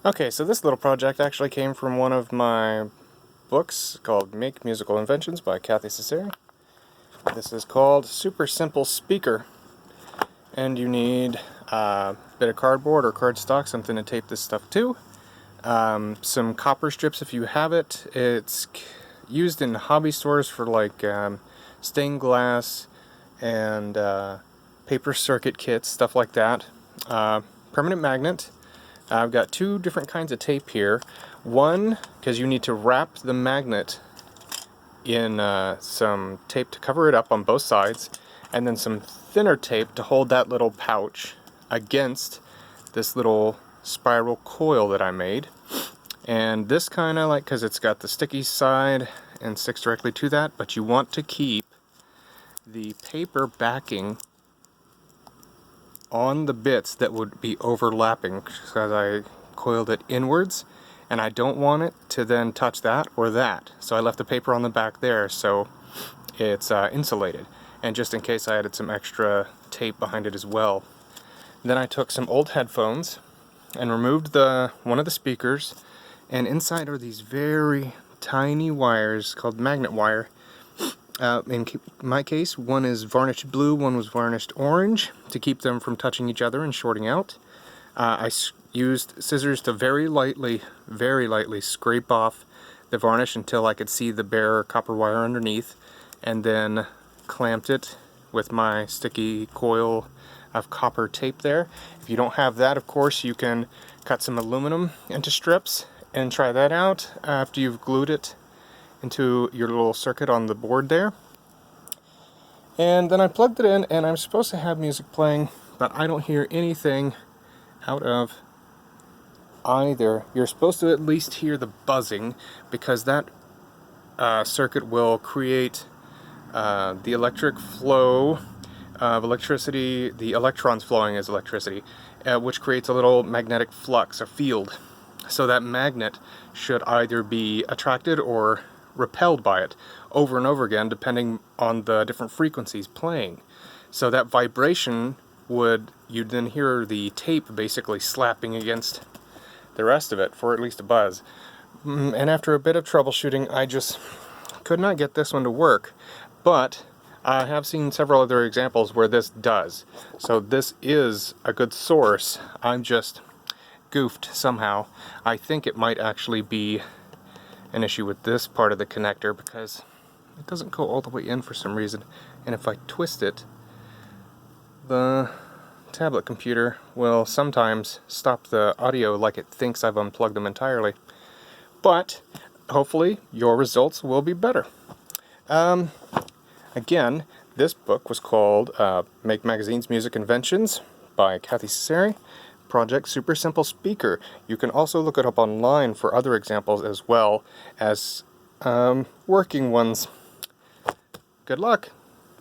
Okay, so this little project actually came from one of my books called Make Musical Inventions by Kathy Cesare. This is called Super Simple Speaker, and you need a bit of cardboard or cardstock, something to tape this stuff to, some copper strips if you have it. It's used in hobby stores for like stained glass and paper circuit kits, stuff like that. Permanent magnet. I've got two different kinds of tape here. One, because you need to wrap the magnet in some tape to cover it up on both sides, and then some thinner tape to hold that little pouch against this little spiral coil that I made. And this kind of, like, because it's got the sticky side and sticks directly to that, but you want to keep the paper backing on the bits that would be overlapping, because I coiled it inwards and I don't want it to then touch that or that, so I left the paper on the back there so it's insulated, and just in case I added some extra tape behind it as well. Then I took some old headphones and removed one of the speakers, and inside are these very tiny wires called magnet wire. In my case, one is varnished blue, one was varnished orange, to keep them from touching each other and shorting out. I used scissors to very lightly scrape off the varnish until I could see the bare copper wire underneath, and then clamped it with my sticky coil of copper tape there. If you don't have that, of course, you can cut some aluminum into strips and try that out after you've glued it into your little circuit on the board there. And then I plugged it in, and I'm supposed to have music playing, but I don't hear anything out of either. You're supposed to at least hear the buzzing, because that circuit will create the electric flow of electricity, the electrons flowing as electricity, which creates a little magnetic flux, a field. So that magnet should either be attracted or repelled by it over and over again, depending on the different frequencies playing. So that vibration you'd then hear the tape basically slapping against the rest of it for at least a buzz. And after a bit of troubleshooting, I just could not get this one to work, but I have seen several other examples where this does. So this is a good source. I'm just goofed somehow. I think it might actually be an issue with this part of the connector, because it doesn't go all the way in for some reason, and if I twist it, the tablet computer will sometimes stop the audio like it thinks I've unplugged them entirely. But hopefully your results will be better. Again, this book was called Make Magazine's Music Inventions by Kathy Cesare. Project Super Simple Speaker. You can also look it up online for other examples as well as working ones. Good luck!